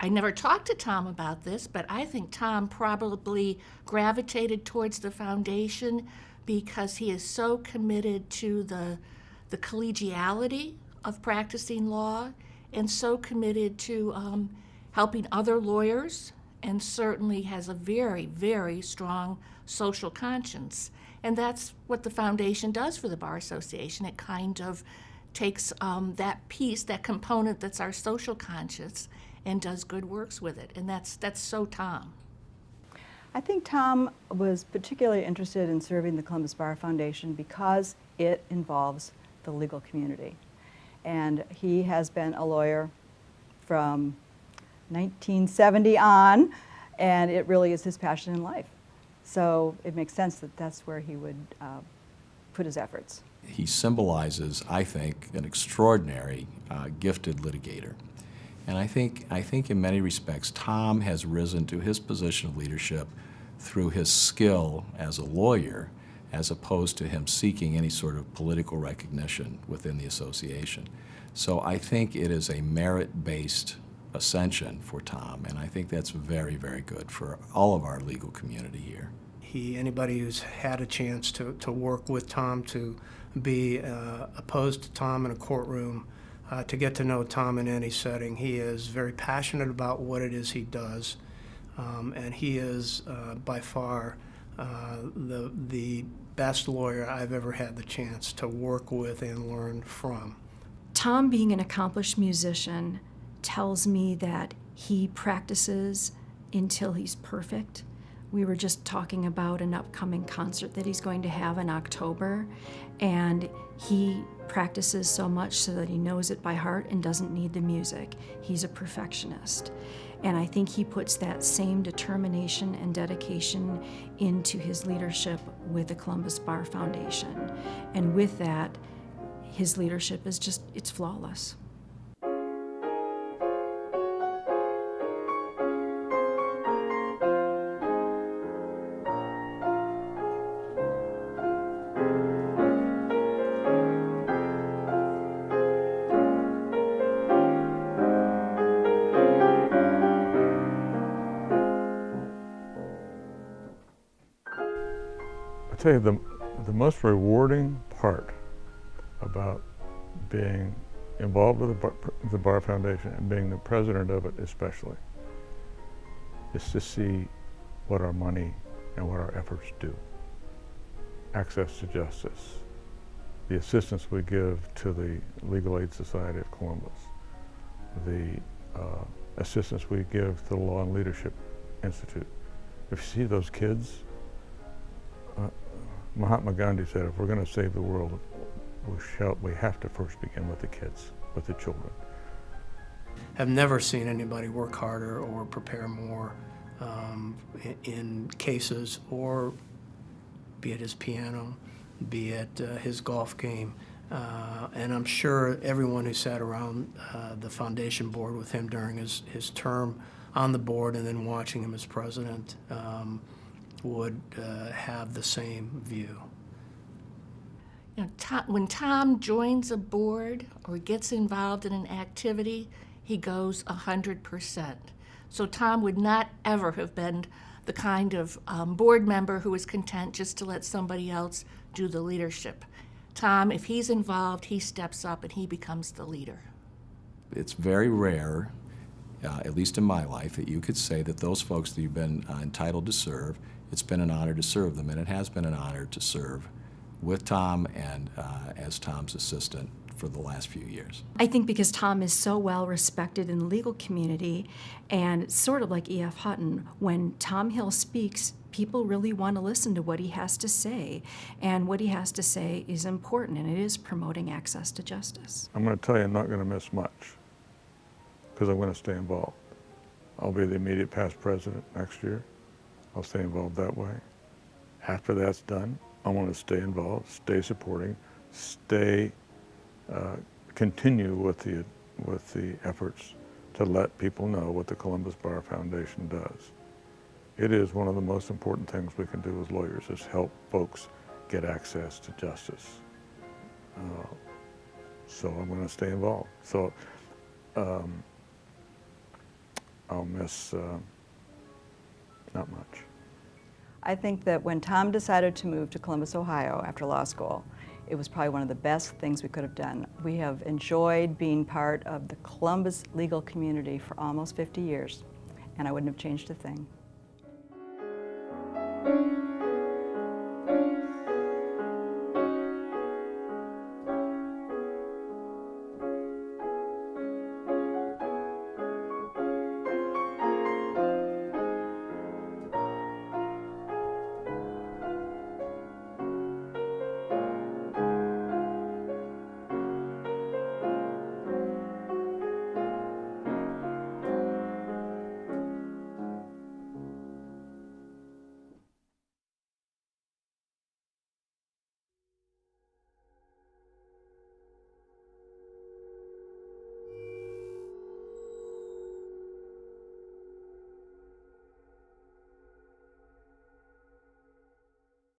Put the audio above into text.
I never talked to Tom about this, but I think Tom probably gravitated towards the foundation because he is so committed to the collegiality of practicing law and so committed to helping other lawyers, and certainly has a very, very strong social conscience. And that's what the foundation does for the Bar Association. It kind of takes that piece, that component that's our social conscience, and does good works with it. And that's so Tom. I think Tom was particularly interested in serving the Columbus Bar Foundation because it involves the legal community. And he has been a lawyer from 1970 on, and it really is his passion in life. So it makes sense that that's where he would put his efforts. He symbolizes, I think, an extraordinary, gifted litigator. And I think in many respects, Tom has risen to his position of leadership through his skill as a lawyer, as opposed to him seeking any sort of political recognition within the association. So I think it is a merit-based ascension for Tom, and I think that's very, very good for all of our legal community here. Anybody who's had a chance to work with Tom, to be opposed to Tom in a courtroom, to get to know Tom in any setting, he is very passionate about what it is he does, and he is by far the best lawyer I've ever had the chance to work with and learn from. Tom, being an accomplished musician, tells me that he practices until he's perfect. We were just talking about an upcoming concert that he's going to have in October, and he practices so much so that he knows it by heart and doesn't need the music. He's a perfectionist. And I think he puts that same determination and dedication into his leadership with the Columbus Bar Foundation. And with that, his leadership is just, it's flawless. I tell you, the most rewarding part about being involved with the Bar Foundation and being the president of it especially is to see what our money and what our efforts do. Access to justice, the assistance we give to the Legal Aid Society of Columbus, the assistance we give to the Law and Leadership Institute. If you see those kids, Mahatma Gandhi said, if we're going to save the world, we have to first begin with the kids, with the children. I've never seen anybody work harder or prepare more in cases, or be it his piano, be it his golf game. And I'm sure everyone who sat around the foundation board with him during his term on the board and then watching him as president would have the same view. You know, when Tom joins a board or gets involved in an activity, he goes 100%. So Tom would not ever have been the kind of board member who is content just to let somebody else do the leadership. Tom, if he's involved, he steps up and he becomes the leader. It's very rare, at least in my life, that you could say that those folks that you've been entitled to serve, it's been an honor to serve them, and it has been an honor to serve with Tom and as Tom's assistant for the last few years. I think because Tom is so well respected in the legal community, and sort of like E.F. Hutton, when Tom Hill speaks, people really want to listen to what he has to say, and what he has to say is important, and it is promoting access to justice. I'm going to tell you I'm not going to miss much because I'm going to stay involved. I'll be the immediate past president next year. I'll stay involved that way. After that's done, I want to stay involved, stay supporting, continue with the efforts to let people know what the Columbus Bar Foundation does. It is one of the most important things we can do as lawyers, is help folks get access to justice. So I'm going to stay involved. So I'll miss not much. I think that when Tom decided to move to Columbus, Ohio after law school, it was probably one of the best things we could have done. We have enjoyed being part of the Columbus legal community for almost 50 years, and I wouldn't have changed a thing.